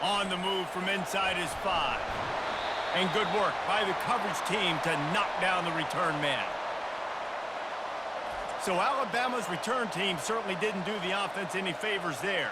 On the move from inside his 5. And good work by the coverage team to knock down the return man. So Alabama's return team certainly didn't do the offense any favors there.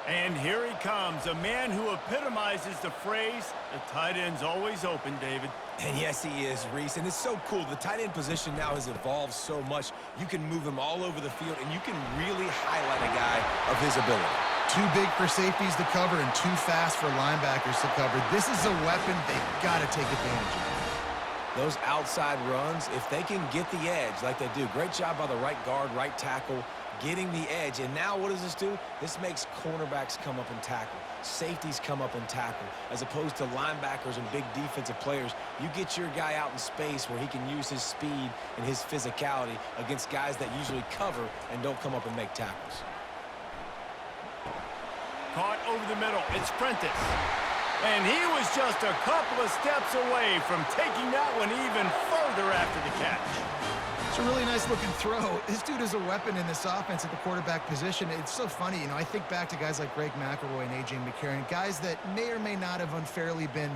And here he comes, a man who epitomizes the phrase, the tight end's always open, David. And yes, he is, Reese. And it's so cool. The tight end position now has evolved so much. You can move him all over the field, and you can really highlight a guy of his ability. Too big for safeties to cover and too fast for linebackers to cover. This is a weapon they've got to take advantage of. Those outside runs, if they can get the edge like they do, great job by the right guard, right tackle, getting the edge. And now what does this do? This makes cornerbacks come up and tackle. Safeties come up and tackle. As opposed to linebackers and big defensive players, you get your guy out in space where he can use his speed and his physicality against guys that usually cover and don't come up and make tackles. Caught over the middle. It's Prentice. And he was just a couple of steps away from taking that one even further after the catch. It's a really nice-looking throw. This dude is a weapon in this offense at the quarterback position. It's so funny, you know, I think back to guys like Greg McElroy and A.J. McCarron, guys that may or may not have unfairly been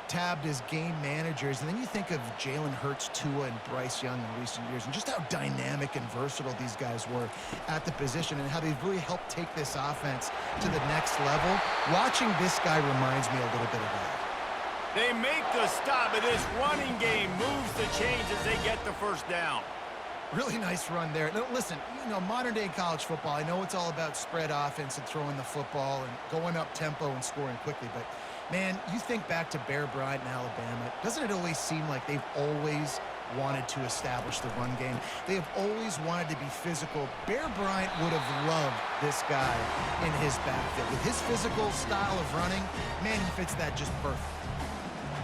tabbed as game managers. And then you think of Jalen Hurts, Tua, and Bryce Young in recent years, and just how dynamic and versatile these guys were at the position and how they've really helped take this offense to the next level. Watching this guy reminds me a little bit of that. They make the stop, and this running game moves the chains as they get the first down. Really nice run there. Now, listen, you know, modern-day college football, I know it's all about spread offense and throwing the football and going up tempo and scoring quickly, but, man, you think back to Bear Bryant in Alabama, doesn't it always seem like they've always wanted to establish the run game? They have always wanted to be physical. Bear Bryant would have loved this guy in his backfield. With his physical style of running, man, he fits that just perfect.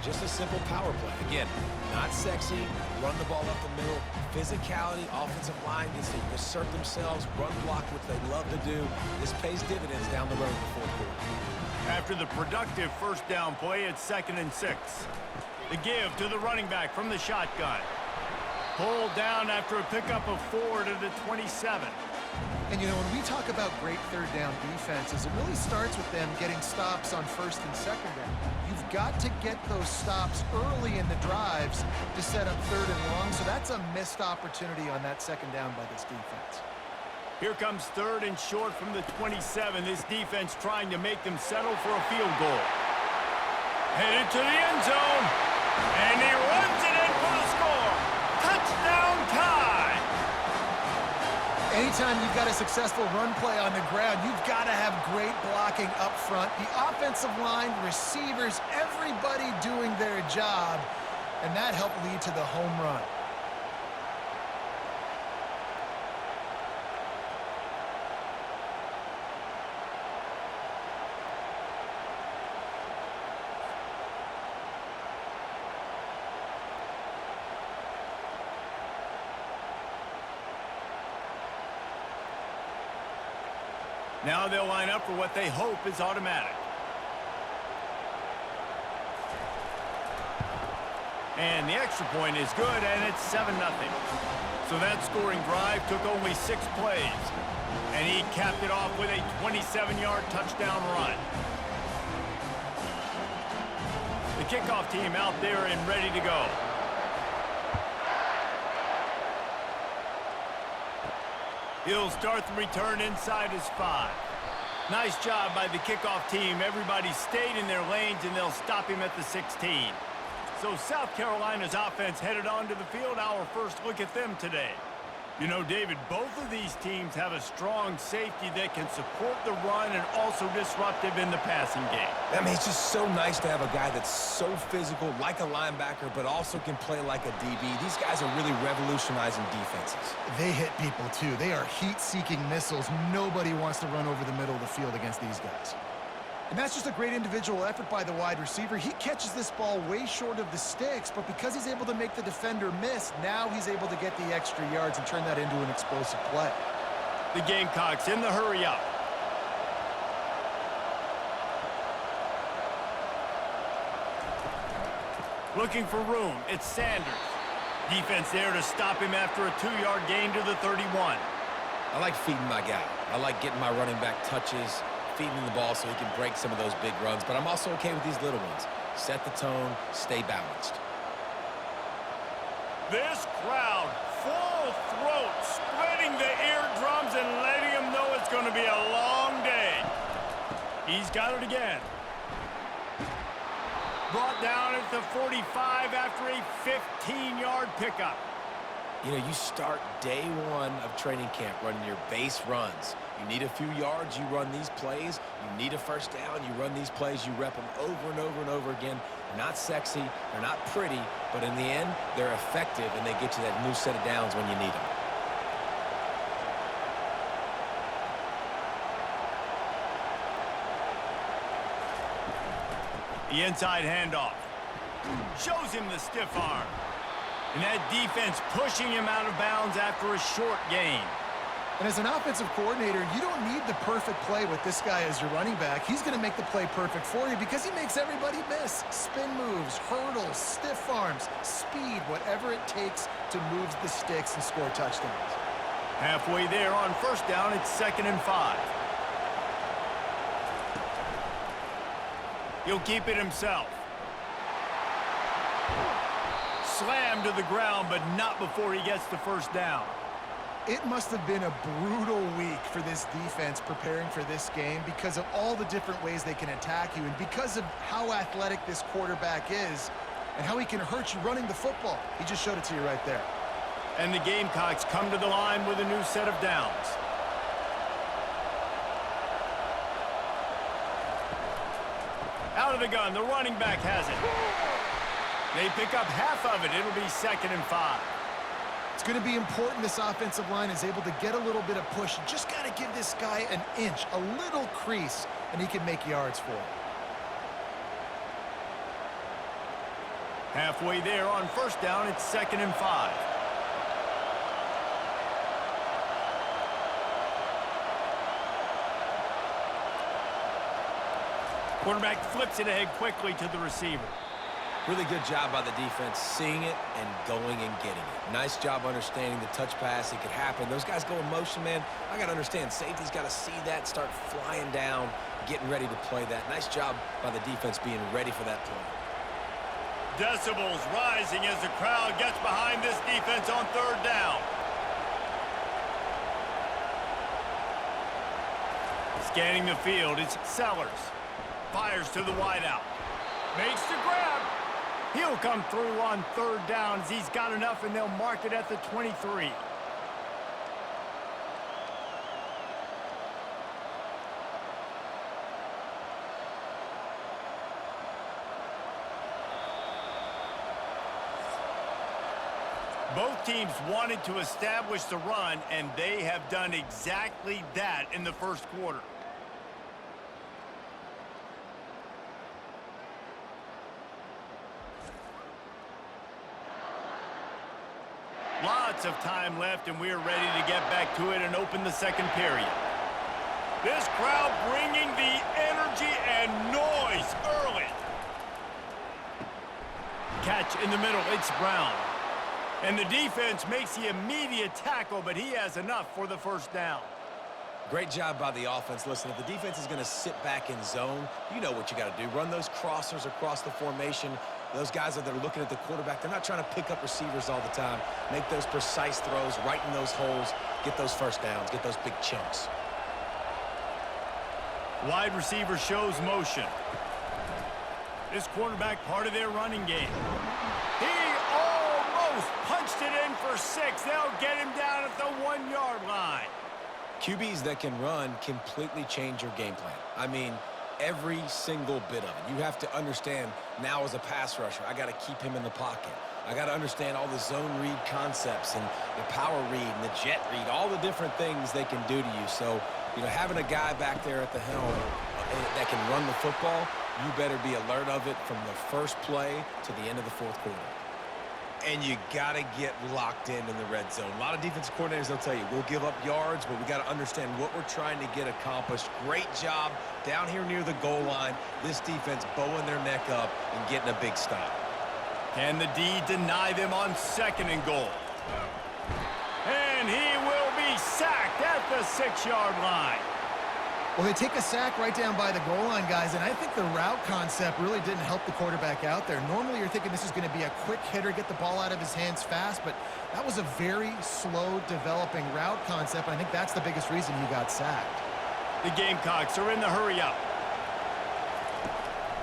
Just a simple power play. Again, not sexy, run the ball up the middle, physicality, offensive line gets to assert themselves, run block, which they love to do. This pays dividends down the road in the fourth quarter. After the productive first down play, it's 2nd and 6. The give to the running back from the shotgun. Pulled down after a pickup of 4 to the 27. And, you know, when we talk about great third down defenses, it really starts with them getting stops on 1st and 2nd down. You've got to get those stops early in the drives to set up 3rd and long, so that's a missed opportunity on that 2nd down by this defense. Here comes 3rd and short from the 27. This defense trying to make them settle for a field goal. Headed to the end zone, and he runs it in for the score. Touchdown tie! Anytime you've got a successful run play on the ground, you've got to have great blocking up front. The offensive line, receivers, everybody doing their job, and that helped lead to the home run. Now they'll line up for what they hope is automatic. And the extra point is good, and it's 7-0. So that scoring drive took only 6 plays. And he capped it off with a 27-yard touchdown run. The kickoff team out there and ready to go. He'll start the return inside his 5. Nice job by the kickoff team. Everybody stayed in their lanes, and they'll stop him at the 16. So South Carolina's offense headed onto the field. Our first look at them today. You know, David, both of these teams have a strong safety that can support the run and also disruptive in the passing game. I mean, it's just so nice to have a guy that's so physical, like a linebacker, but also can play like a DB. These guys are really revolutionizing defenses. They hit people, too. They are heat-seeking missiles. Nobody wants to run over the middle of the field against these guys. And that's just a great individual effort by the wide receiver. He catches this ball way short of the sticks, but because he's able to make the defender miss, now he's able to get the extra yards and turn that into an explosive play. The Gamecocks in the hurry up. Looking for room. It's Sanders. Defense there to stop him after a 2-yard gain to the 31. I like feeding my guy. I like getting my running back touches, feeding him the ball so he can break some of those big runs, but I'm also okay with these little ones. Set the tone, stay balanced. This crowd, full throat, splitting the eardrums and letting them know it's going to be a long day. He's got it again. Brought down at the 45 after a 15-yard pickup. You know, you start day one of training camp running your base runs. You need a few yards, you run these plays. You need a first down, you run these plays. You rep them over and over and over again. They're not sexy, they're not pretty, but in the end, they're effective, and they get you that new set of downs when you need them. The inside handoff. Shows him the stiff arm. And that defense pushing him out of bounds after a short gain. And as an offensive coordinator, you don't need the perfect play with this guy as your running back. He's going to make the play perfect for you because he makes everybody miss. Spin moves, hurdles, stiff arms, speed, whatever it takes to move the sticks and score touchdowns. Halfway there on first down, it's 2nd and 5. He'll keep it himself. Slammed to the ground, but not before he gets the first down. It must have been a brutal week for this defense preparing for this game because of all the different ways they can attack you and because of how athletic this quarterback is and how he can hurt you running the football. He just showed it to you right there. And the Gamecocks come to the line with a new set of downs. Out of the gun, the running back has it. They pick up half of it. It'll be 2nd and 5. It's going to be important this offensive line is able to get a little bit of push. You just got to give this guy an inch, a little crease, and he can make yards for it. Halfway there on first down, it's 2nd and 5. Quarterback flips it ahead quickly to the receiver. Really good job by the defense seeing it and going and getting it. Nice job understanding the touch pass. It could happen. Those guys go in motion, man. I got to understand. Safety's got to see that, start flying down, getting ready to play that. Nice job by the defense being ready for that play. Decibels rising as the crowd gets behind this defense on 3rd down. Scanning the field, it's Sellers. Fires to the wideout. Makes the grab. He'll come through on 3rd down as he's got enough, and they'll mark it at the 23. Both teams wanted to establish the run, and they have done exactly that in the first quarter. Lots of time left, and we are ready to get back to it and open the 2nd period. This crowd bringing the energy and noise early. Catch in the middle, it's Brown. And the defense makes the immediate tackle, but he has enough for the first down. Great job by the offense. Listen, if the defense is going to sit back in zone, you know what you got to do. Run those crossers across the formation. Those guys that are looking at the quarterback, they're not trying to pick up receivers all the time. Make those precise throws, right in those holes, get those first downs, get those big chunks. Wide receiver shows motion. This quarterback part of their running game. He almost punched it in for 6. They'll get him down at the 1-yard line. QBs that can run completely change your game plan. I mean, every single bit of it. You have to understand now as a pass rusher, I got to keep him in the pocket. I got to understand all the zone read concepts and the power read and the jet read, all the different things they can do to you. So, you know, having a guy back there at the helm that can run the football, you better be alert of it from the first play to the end of the 4th quarter. And you got to get locked in the red zone. A lot of defensive coordinators, they'll tell you, we'll give up yards, but we got to understand what we're trying to get accomplished. Great job down here near the goal line. This defense bowing their neck up and getting a big stop. Can the D deny them on 2nd and goal? And he will be sacked at the 6-yard line. Well, they take a sack right down by the goal line, guys, and I think the route concept really didn't help the quarterback out there. Normally, you're thinking this is going to be a quick hitter, get the ball out of his hands fast, but that was a very slow developing route concept, and I think that's the biggest reason he got sacked. The Gamecocks are in the hurry-up.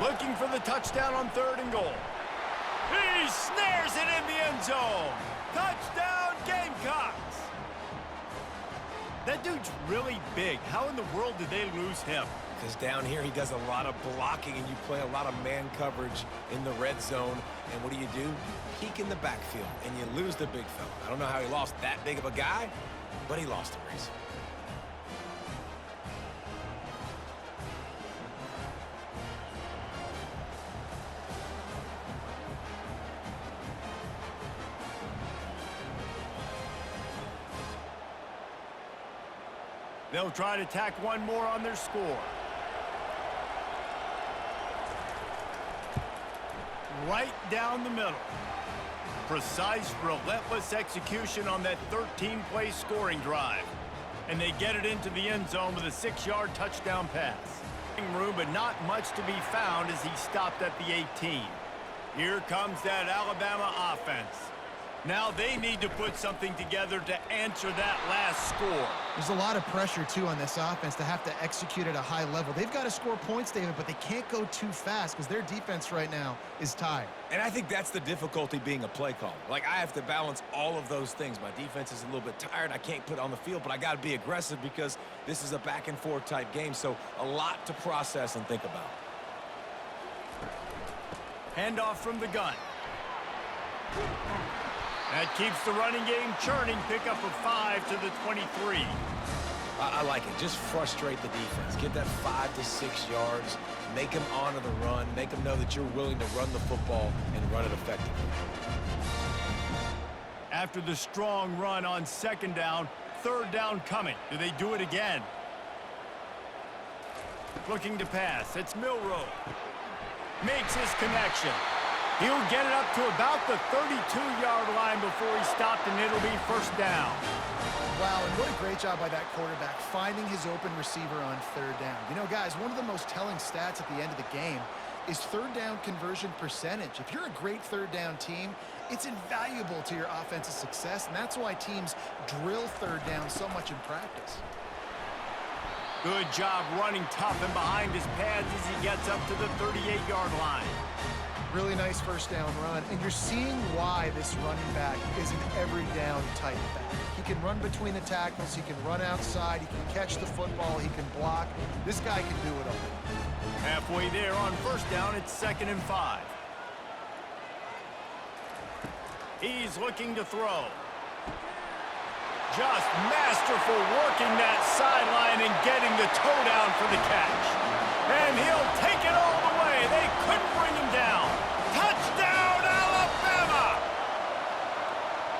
Looking for the touchdown on 3rd and goal. He snares it in the end zone. Touchdown, Gamecocks! That dude's really big. How in the world did they lose him? Because down here he does a lot of blocking and you play a lot of man coverage in the red zone. And what do? You peek in the backfield and you lose the big fella. I don't know how he lost that big of a guy, but he lost the race. They'll try to tack one more on their score. Right down the middle. Precise, relentless execution on that 13-play scoring drive. And they get it into the end zone with a 6-yard touchdown pass. Room, but not much to be found as he stopped at the 18. Here comes that Alabama offense. Now they need to put something together to answer that last score. There's a lot of pressure, too, on this offense to have to execute at a high level. They've got to score points, David, but they can't go too fast because their defense right now is tired. And I think that's the difficulty being a play caller. Like, I have to balance all of those things. My defense is a little bit tired. I can't put it on the field, but I got to be aggressive because this is a back-and-forth type game, so a lot to process and think about. Handoff from the gun. That keeps the running game churning. Pickup of 5 to the 23. I like it. Just frustrate the defense. Get that 5 to 6 yards. Make them honor the run. Make them know that you're willing to run the football and run it effectively. After the strong run on 2nd down, 3rd down coming. Do they do it again? Looking to pass. It's Milroe. Makes his connection. He'll get it up to about the 32-yard line before he stopped, and it'll be 1st down. Wow, and what a great job by that quarterback, finding his open receiver on 3rd down. You know, guys, one of the most telling stats at the end of the game is 3rd down conversion percentage. If you're a great 3rd down team, it's invaluable to your offensive success, and that's why teams drill 3rd down so much in practice. Good job running tough and behind his pads as he gets up to the 38-yard line. Really nice 1st down run, and you're seeing why this running back is an every down type back. He can run between the tackles, he can run outside, he can catch the football, he can block. This guy can do it all. Halfway there on 1st down, it's 2nd and 5. He's looking to throw. Just masterful working that sideline and getting the toe down for the catch. And he'll take it all the way. They couldn't bring him down. Touchdown, Alabama!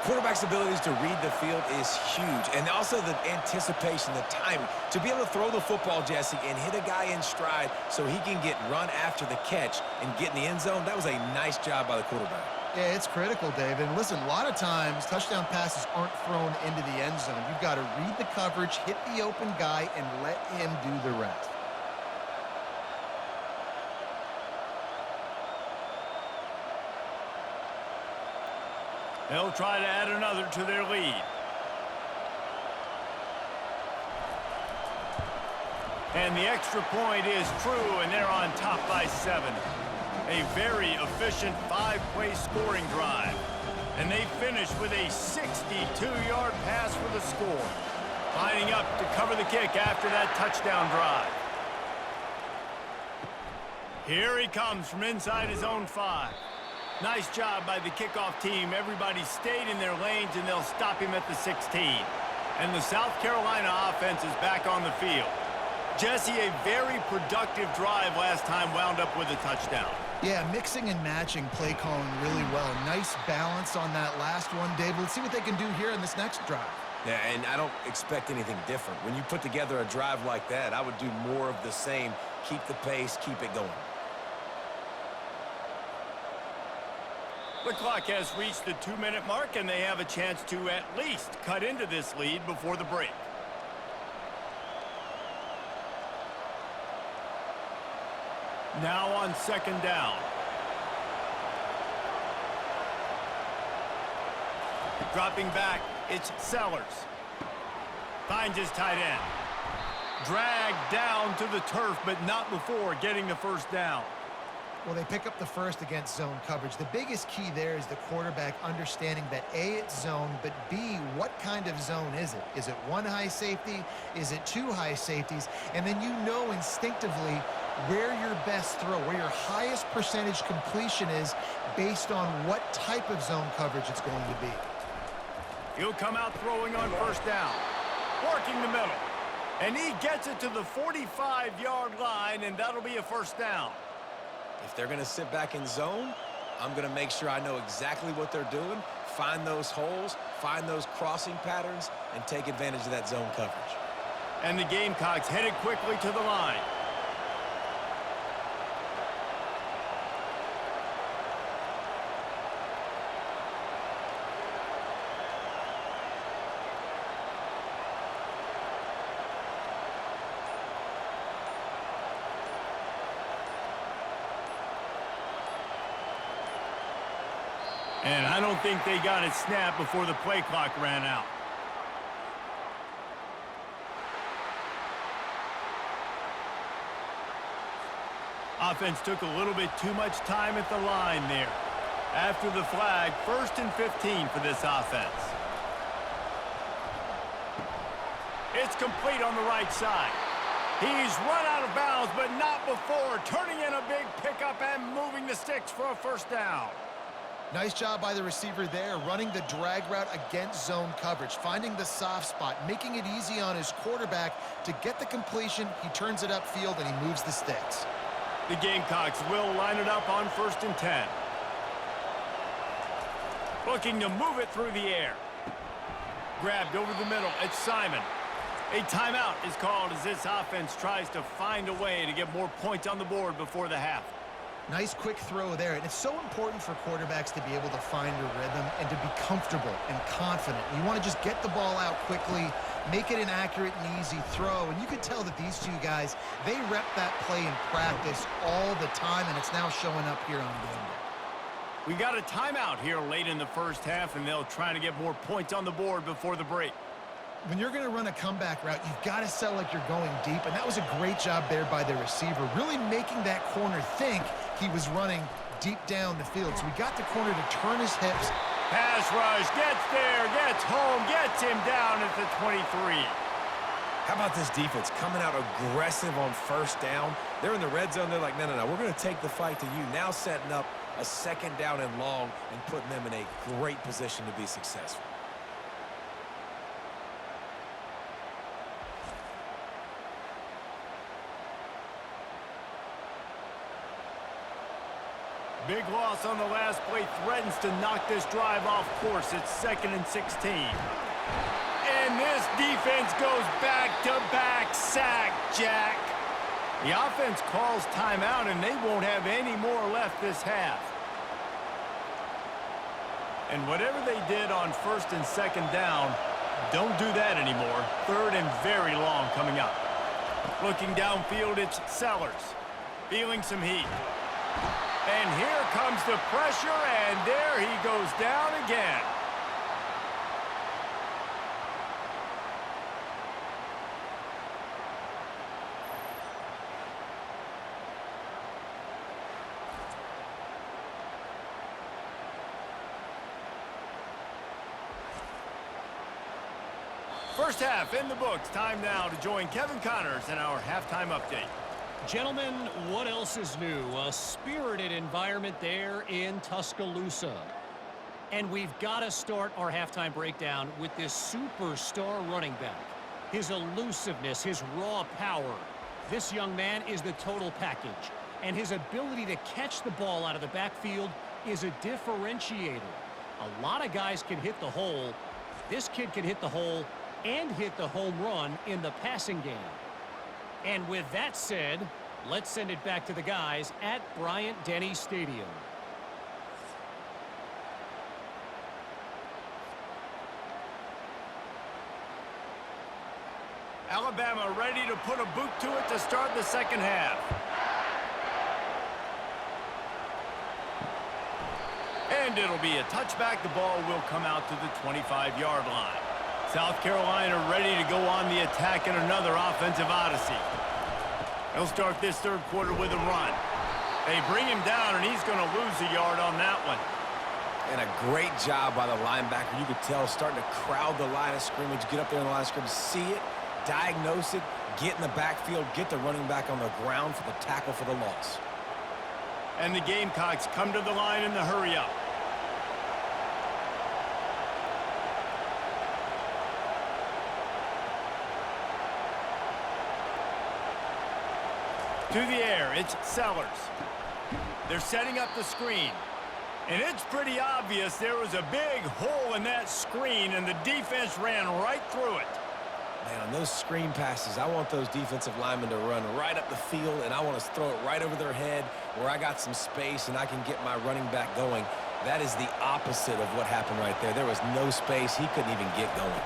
Quarterback's abilities to read the field is huge. And also the anticipation, the timing. To be able to throw the football, Jesse, and hit a guy in stride so he can get run after the catch and get in the end zone, that was a nice job by the quarterback. Yeah, it's critical, David. And listen, a lot of times touchdown passes aren't thrown into the end zone. You've got to read the coverage, hit the open guy, and let him do the rest. They'll try to add another to their lead. And the extra point is true, and they're on top by 7. A very efficient 5-play scoring drive. And they finish with a 62-yard pass for the score. Lining up to cover the kick after that touchdown drive. Here he comes from inside his own 5. Nice job by the kickoff team. Everybody stayed in their lanes, and they'll stop him at the 16. And the South Carolina offense is back on the field. Jesse, a very productive drive last time wound up with a touchdown. Yeah, mixing and matching play calling really well. Nice balance on that last one, David. Let's see what they can do here in this next drive. Yeah, and I don't expect anything different. When you put together a drive like that, I would do more of the same. Keep the pace, keep it going. The clock has reached the 2-minute mark, and they have a chance to at least cut into this lead before the break. Now on second down. Dropping back, it's Sellers. Finds his tight end. Dragged down to the turf, but not before getting the first down. Well, they pick up the first against zone coverage. The biggest key there is the quarterback understanding that A, it's zone, but B, what kind of zone is it? Is it one high safety? Is it two high safeties? And then you know instinctively where your best throw, where your highest percentage completion is based on what type of zone coverage it's going to be. He'll come out throwing on first down. Working the middle. And he gets it to the 45-yard line, and that'll be a first down. If they're going to sit back in zone, I'm going to make sure I know exactly what they're doing, find those holes, find those crossing patterns, and take advantage of that zone coverage. And the Gamecocks headed quickly to the line. And I don't think they got it snapped before the play clock ran out. Offense took a little bit too much time at the line there. After the flag, 1st and 15 for this offense. It's complete on the right side. He's run out of bounds, but not before turning in a big pickup and moving the sticks for a first down. Nice job by the receiver there, running the drag route against zone coverage, finding the soft spot, making it easy on his quarterback to get the completion. He turns it upfield, and he moves the sticks. The Gamecocks will line it up on 1st and 10. Looking to move it through the air. Grabbed over the middle. It's Simon. A timeout is called as this offense tries to find a way to get more points on the board before the half. Nice quick throw there, and it's so important for quarterbacks to be able to find a rhythm and to be comfortable and confident. You want to just get the ball out quickly, make it an accurate and easy throw, and you can tell that these two guys, they rep that play in practice all the time, and it's now showing up here on game day. We got a timeout here late in the first half, and they'll try to get more points on the board before the break. When you're going to run a comeback route, you've got to sell like you're going deep, and that was a great job there by the receiver, really making that corner think he was running deep down the field. So we got the corner to turn his hips. Pass rush, gets there, gets home, gets him down at the 23. How about this defense coming out aggressive on first down? They're in the red zone. They're like, no, we're going to take the fight to you. Now setting up a second down and long and putting them in a great position to be successful. Big loss on the last play threatens to knock this drive off course. It's 2nd and 16. And this defense goes back-to-back sack, Jack. The offense calls timeout, and they won't have any more left this half. And whatever they did on 1st and 2nd down, don't do that anymore. 3rd and very long coming up. Looking downfield, it's Sellers. Feeling some heat. And here comes the pressure, and there he goes down again. First half in the books. Time now to join Kevin Connors in our halftime update. Gentlemen, what else is new? A spirited environment there in Tuscaloosa. And we've got to start our halftime breakdown with this superstar running back. His elusiveness, his raw power. This young man is the total package. And his ability to catch the ball out of the backfield is a differentiator. A lot of guys can hit the hole. This kid can hit the hole and hit the home run in the passing game. And with that said, let's send it back to the guys at Bryant-Denny Stadium. Alabama ready to put a boot to it to start the second half. And it'll be a touchback. The ball will come out to the 25-yard line. South Carolina ready to go on the attack in another offensive odyssey. They'll start this third quarter with a run. They bring him down, and he's going to lose a yard on that one. And a great job by the linebacker. You could tell starting to crowd the line of scrimmage, get up there in the line of scrimmage, see it, diagnose it, get in the backfield, get the running back on the ground for the tackle for the loss. And the Gamecocks come to the line in the hurry-up. To the air, it's Sellers. They're setting up the screen. And it's pretty obvious there was a big hole in that screen, and the defense ran right through it. Man, on those screen passes, I want those defensive linemen to run right up the field, and I want to throw it right over their head where I got some space and I can get my running back going. That is the opposite of what happened right there. There was no space. He couldn't even get going.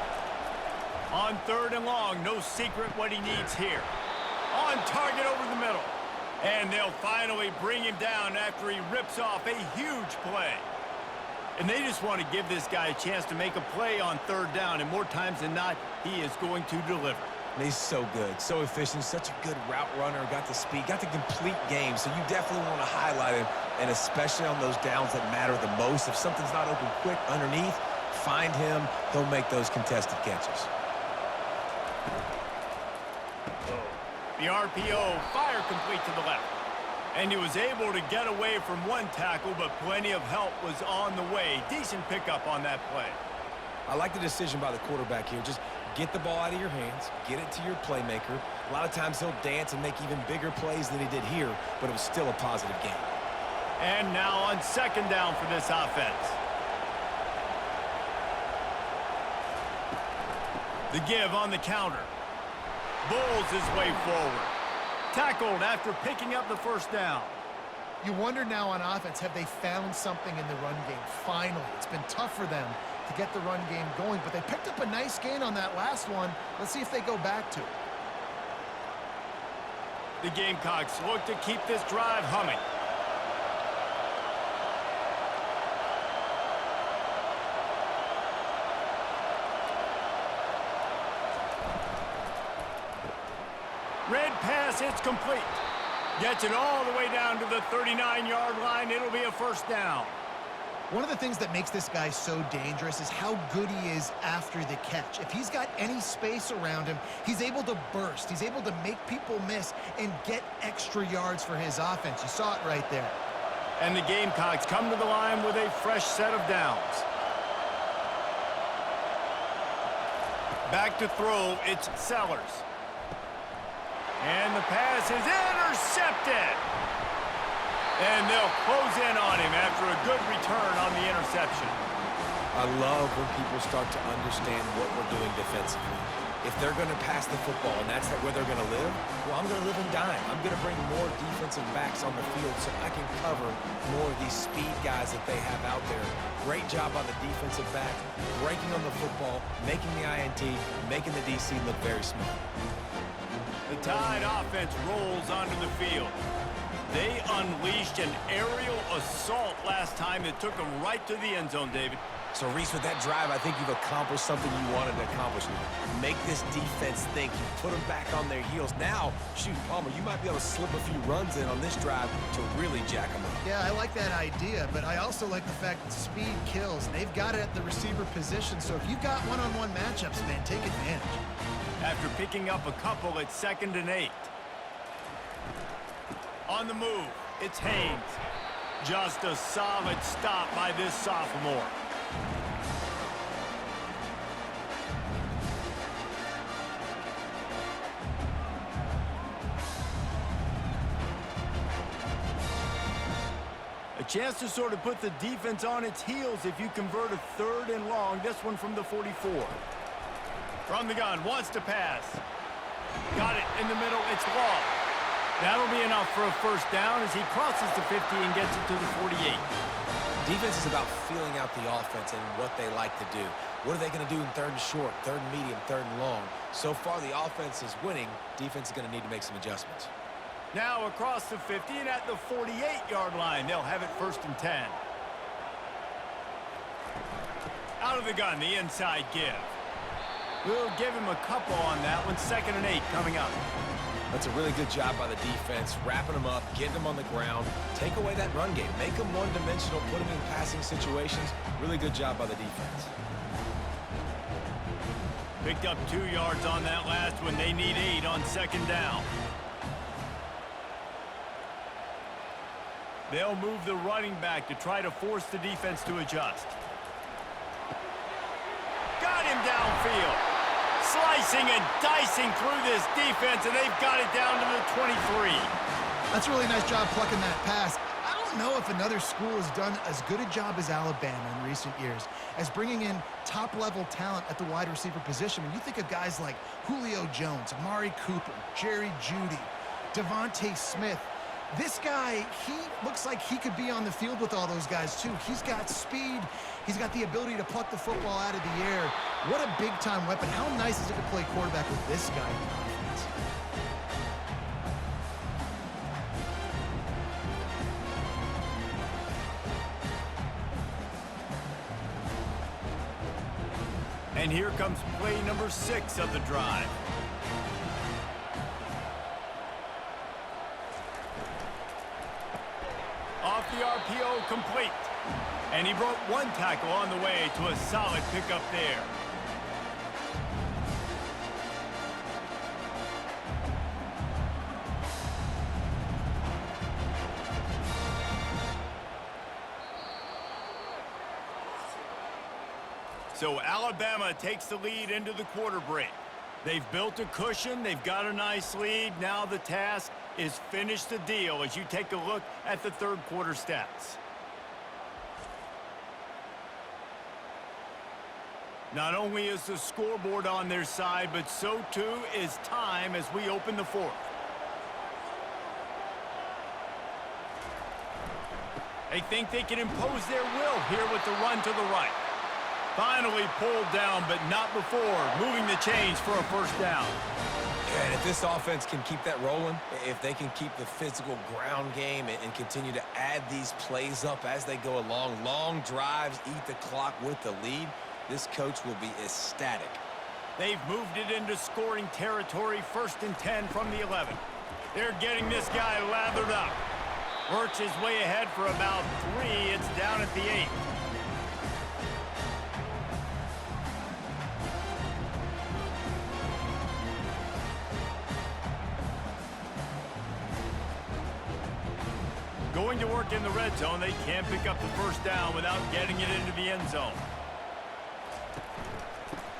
On third and long, no secret what he needs here. On target over the middle. And they'll finally bring him down after he rips off a huge play. And they just want to give this guy a chance to make a play on third down, and more times than not, he is going to deliver. And he's so good, so efficient, such a good route runner, got the speed, got the complete game, so you definitely want to highlight him, and especially on those downs that matter the most. If something's not open quick underneath, find him, he'll make those contested catches. The RPO, fire complete to the left. And he was able to get away from one tackle, but plenty of help was on the way. Decent pickup on that play. I like the decision by the quarterback here. Just get the ball out of your hands, get it to your playmaker. A lot of times he'll dance and make even bigger plays than he did here, but it was still a positive game. And now on second down for this offense. The give on the counter. Bulls his way forward. Tackled after picking up the first down. You wonder now on offense, have they found something in the run game? Finally, it's been tough for them to get the run game going, but they picked up a nice gain on that last one. Let's see if they go back to it. The Gamecocks look to keep this drive humming. Red pass, it's complete. Gets it all the way down to the 39-yard line. It'll be a first down. One of the things that makes this guy so dangerous is how good he is after the catch. If he's got any space around him, he's able to burst. He's able to make people miss and get extra yards for his offense. You saw it right there. And the Gamecocks come to the line with a fresh set of downs. Back to throw, it's Sellers. And the pass is intercepted. And they'll close in on him after a good return on the interception. I love when people start to understand what we're doing defensively. If they're going to pass the football and that's where they're going to live, well, I'm going to live and dime. I'm going to bring more defensive backs on the field so I can cover more of these speed guys that they have out there. Great job on the defensive back, breaking on the football, making the INT, making the DC look very smart. The Tide offense rolls onto the field. They unleashed an aerial assault last time that took them right to the end zone, David. So, Reese, with that drive, I think you've accomplished something you wanted to accomplish. Make this defense think. You put them back on their heels. Now, shoot, Palmer, you might be able to slip a few runs in on this drive to really jack them up. Yeah, I like that idea, but I also like the fact that speed kills. And they've got it at the receiver position, so if you've got one-on-one matchups, man, take advantage. After picking up a couple at 2nd and 8. On the move, it's Haynes. Just a solid stop by this sophomore. A chance to sort of put the defense on its heels if you convert a 3rd and long. This one from the 44. From the gun, wants to pass. Got it in the middle, it's Law. That'll be enough for a first down as he crosses the 50 and gets it to the 48. Defense is about feeling out the offense and what they like to do. What are they going to do in 3rd and short, 3rd and medium, 3rd and long? So far, the offense is winning. Defense is going to need to make some adjustments. Now across the 50 and at the 48-yard line, they'll have it 1st and 10. Out of the gun, the inside give. We'll give him a couple on that one. 2nd and 8 coming up. That's a really good job by the defense, wrapping them up, getting them on the ground. Take away that run game. Make them one-dimensional, put them in passing situations. Really good job by the defense. Picked up 2 yards on that last one. They need 8 on 2nd down. They'll move the running back to try to force the defense to adjust. Got him downfield. Slicing and dicing through this defense, and they've got it down to the 23. That's a really nice job plucking that pass. I don't know if another school has done as good a job as Alabama in recent years as bringing in top-level talent at the wide receiver position. When you think of guys like Julio Jones, Amari Cooper, Jerry Jeudy, Devontae Smith, this guy, he looks like he could be on the field with all those guys, too. He's got speed. He's got the ability to pluck the football out of the air. What a big-time weapon. How nice is it to play quarterback with this guy in the offense? And here comes play number 6 of the drive. Off the RPO, complete. And he broke 1 tackle on the way to a solid pickup there. So Alabama takes the lead into the quarter break. They've built a cushion. They've got a nice lead. Now the task is finish the deal as you take a look at the 3rd quarter stats. Not only is the scoreboard on their side, but so too is time as we open the 4th. They think they can impose their will here with the run to the right. Finally pulled down, but not before moving the chains for a 1st down. Yeah, and if this offense can keep that rolling, if they can keep the physical ground game and continue to add these plays up as they go along, long drives, eat the clock with the lead, this coach will be ecstatic. They've moved it into scoring territory, 1st and 10 from the 11. They're getting this guy lathered up. Works his way ahead for about 3. It's down at the 8. Going to work in the red zone. They can't pick up the 1st down without getting it into the end zone.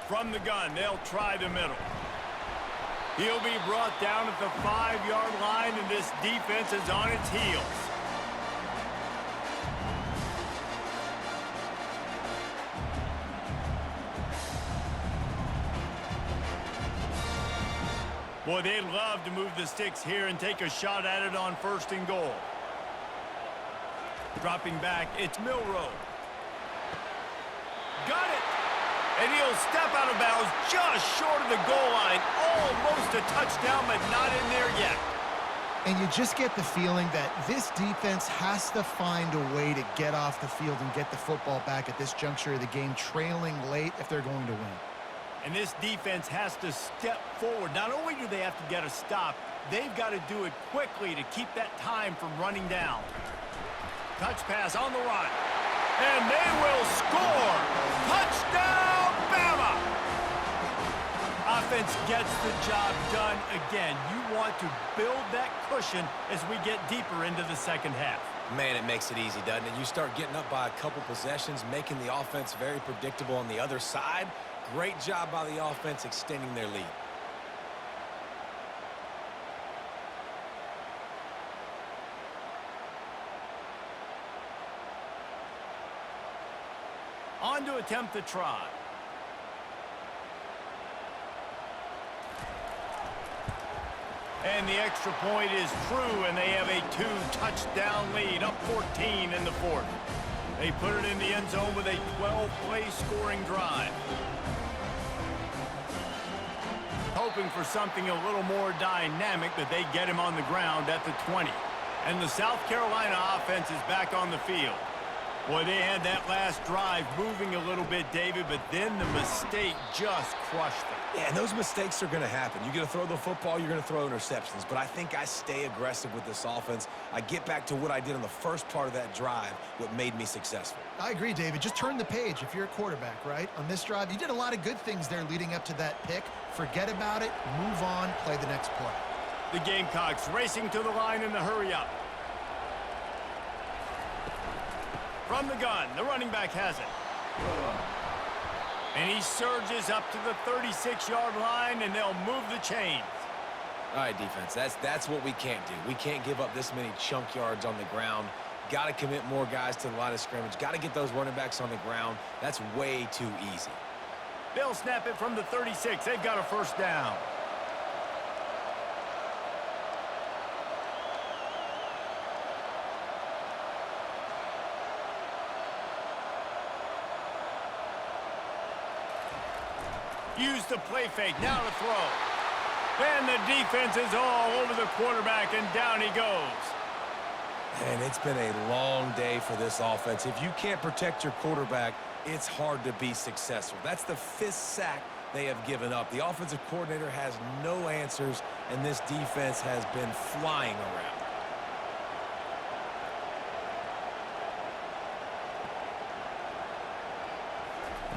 From the gun, they'll try the middle. He'll be brought down at the 5-yard line, and this defense is on its heels. Boy, they'd love to move the sticks here and take a shot at it on 1st and goal. Dropping back, it's Milroe. Got it! And he'll step out of bounds just short of the goal line. Almost a touchdown, but not in there yet. And you just get the feeling that this defense has to find a way to get off the field and get the football back at this juncture of the game, trailing late if they're going to win. And this defense has to step forward. Not only do they have to get a stop, they've got to do it quickly to keep that time from running down. Touch pass on the run. And they will score! Touchdown, Bama! Offense gets the job done again. You want to build that cushion as we get deeper into the 2nd half. Man, it makes it easy, doesn't it? You start getting up by a couple possessions, making the offense very predictable on the other side. Great job by the offense extending their lead. On to attempt the try. And the extra point is true, and they have a 2-touchdown lead, up 14 in the 4th. They put it in the end zone with a 12-play scoring drive. Hoping for something a little more dynamic, but they get him on the ground at the 20. And the South Carolina offense is back on the field. Boy, they had that last drive moving a little bit, David, but then the mistake just crushed them. Yeah, and those mistakes are going to happen. You're going to throw the football, you're going to throw interceptions. But I think I stay aggressive with this offense. I get back to what I did on the first part of that drive, what made me successful. I agree, David. Just turn the page if you're a quarterback, right? On this drive, you did a lot of good things there leading up to that pick. Forget about it, move on, play the next play. The Gamecocks racing to the line in the hurry-up. From the gun, the running back has it. And he surges up to the 36-yard line, and they'll move the chains. All right, defense, that's what we can't do. We can't give up this many chunk yards on the ground. Got to commit more guys to the line of scrimmage. Got to get those running backs on the ground. That's way too easy. They'll snap it from the 36. They've got a first down. Use the play fake, now to throw. And the defense is all over the quarterback, and down he goes. And it's been a long day for this offense. If you can't protect your quarterback, it's hard to be successful. That's the 5th sack they have given up. The offensive coordinator has no answers, and this defense has been flying around.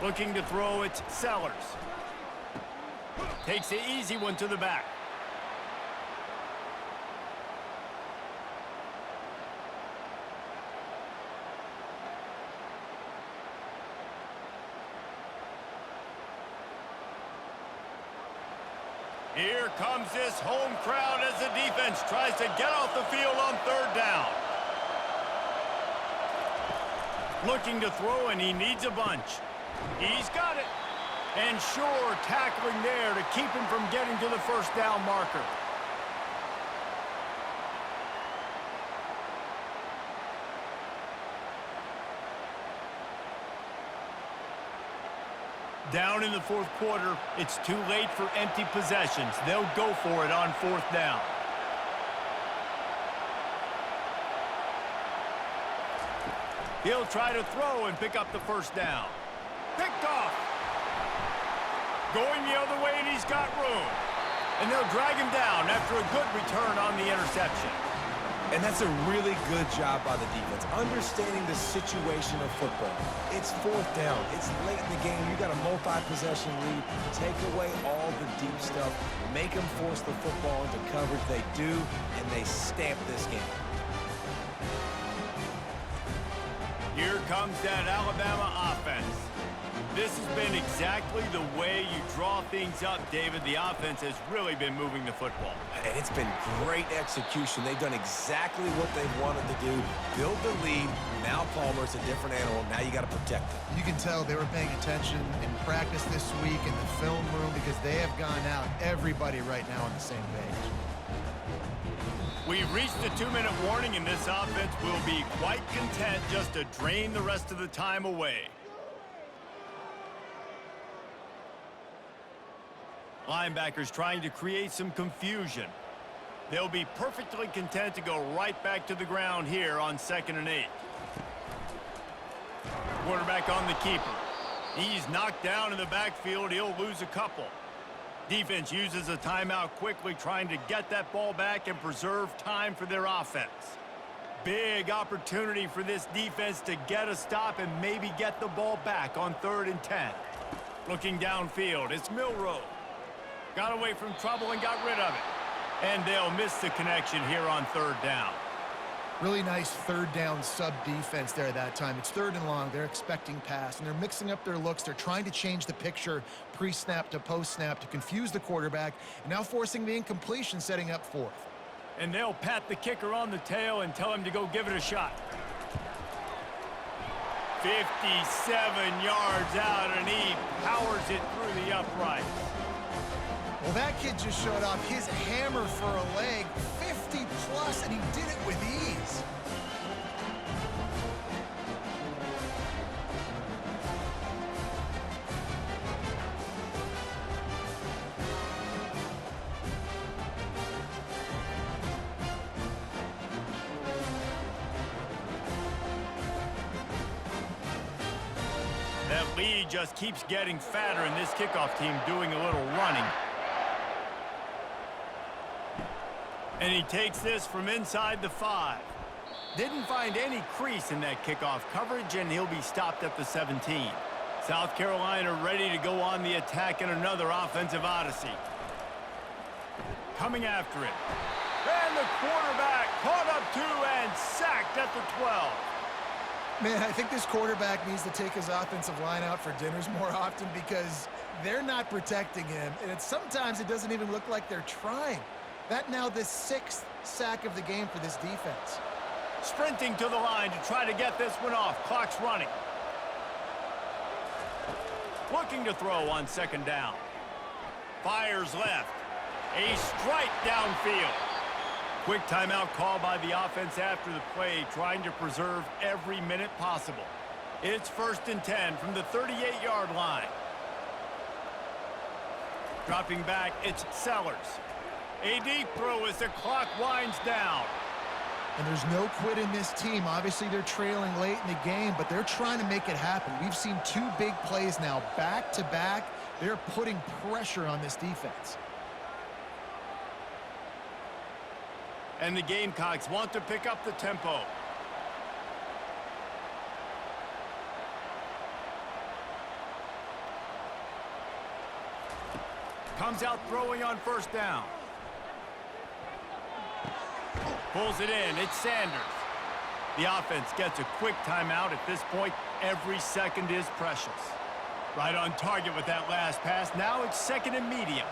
Looking to throw, it's Sellers. Takes the easy one to the back. Here comes this home crowd as the defense tries to get off the field on 3rd down. Looking to throw, and he needs a bunch. He's got it. And sure, tackling there to keep him from getting to the first down marker. Down in the 4th quarter, it's too late for empty possessions. They'll go for it on 4th down. He'll try to throw and pick up the first down. Picked off. Going the other way, and he's got room. And they'll drag him down after a good return on the interception. And that's a really good job by the defense, understanding the situation of football. It's 4th down. It's late in the game. You got a multi-possession lead. Take away all the deep stuff. Make them force the football into coverage. They do, and they stamp this game. Here comes that Alabama offense. This has been exactly the way you draw things up, David. The offense has really been moving the football. And it's been great execution. They've done exactly what they've wanted to do. Build the lead. Now Palmer's a different animal. Now you got to protect it. You can tell they were paying attention in practice this week in the film room because they have gone out, everybody right now on the same page. We've reached the 2-minute warning, and this offense will be quite content just to drain the rest of the time away. Linebackers trying to create some confusion. They'll be perfectly content to go right back to the ground here on 2nd and 8. Quarterback on the keeper. He's knocked down in the backfield. He'll lose a couple. Defense uses a timeout quickly, trying to get that ball back and preserve time for their offense. Big opportunity for this defense to get a stop and maybe get the ball back on 3rd and 10. Looking downfield, it's Milroe. Got away from trouble and got rid of it. And they'll miss the connection here on 3rd down. Really nice 3rd down sub-defense there that time. It's 3rd and long. They're expecting pass, and they're mixing up their looks. They're trying to change the picture pre-snap to post-snap to confuse the quarterback, and now forcing the incompletion, setting up 4th. And they'll pat the kicker on the tail and tell him to go give it a shot. 57 yards out, and he powers it through the uprights. Well, that kid just showed off his hammer for a leg, 50-plus, and he did it with ease. lead just keeps getting fatter, and this kickoff team doing a little running. And he takes this from inside the 5. Didn't find any crease in that kickoff coverage, and he'll be stopped at the 17. South Carolina ready to go on the attack in another offensive odyssey. Coming after it. And the quarterback caught up 2 and sacked at the 12. Man, I think this quarterback needs to take his offensive line out for dinners more often because they're not protecting him. And sometimes it doesn't even look like they're trying. That now the 6th sack of the game for this defense. Sprinting to the line to try to get this one off. Clock's running. Looking to throw on 2nd down. Fires left. A strike downfield. Quick timeout call by the offense after the play, trying to preserve every minute possible. It's 1st and 10 from the 38-yard line. Dropping back, it's Sellers. A deep throw as the clock winds down. And there's no quit in this team. Obviously, they're trailing late in the game, but they're trying to make it happen. We've seen 2 big plays now, back-to-back. They're putting pressure on this defense. And the Gamecocks want to pick up the tempo. Comes out throwing on 1st down. Pulls it in. It's Sanders. The offense gets a quick timeout. At this point, every second is precious. Right on target with that last pass. Now it's 2nd and medium.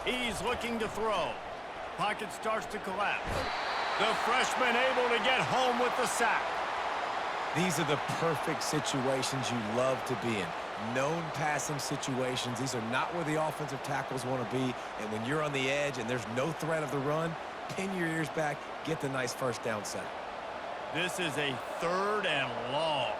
He's looking to throw. Pocket starts to collapse. The freshman able to get home with the sack. These are the perfect situations you love to be in. Known passing situations. These are not where the offensive tackles want to be. And when you're on the edge and there's no threat of the run, pin your ears back, get the nice 1st down sack. This is a 3rd and long.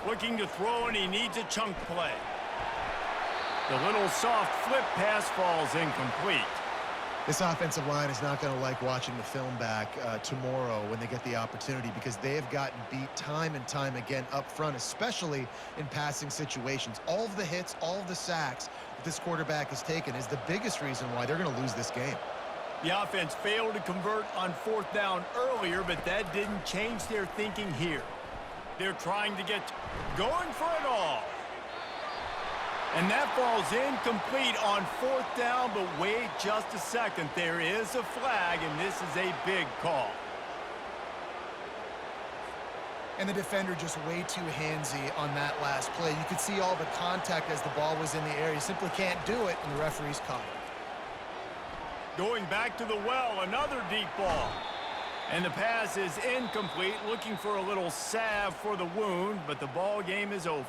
Looking to throw, and he needs a chunk play. The little soft flip pass falls incomplete. This offensive line is not going to like watching the film back tomorrow when they get the opportunity because they have gotten beat time and time again up front, especially in passing situations. All of the hits, all of the sacks that this quarterback has taken is the biggest reason why they're going to lose this game. The offense failed to convert on 4th down earlier, but that didn't change their thinking here. They're trying to get going for it all. And that falls incomplete on 4th down, but wait just a second. There is a flag, and this is a big call. And the defender just way too handsy on that last play. You could see all the contact as the ball was in the air. You simply can't do it, and the referee's caught it. Going back to the well, another deep ball. And the pass is incomplete, looking for a little salve for the wound, but the ball game is over.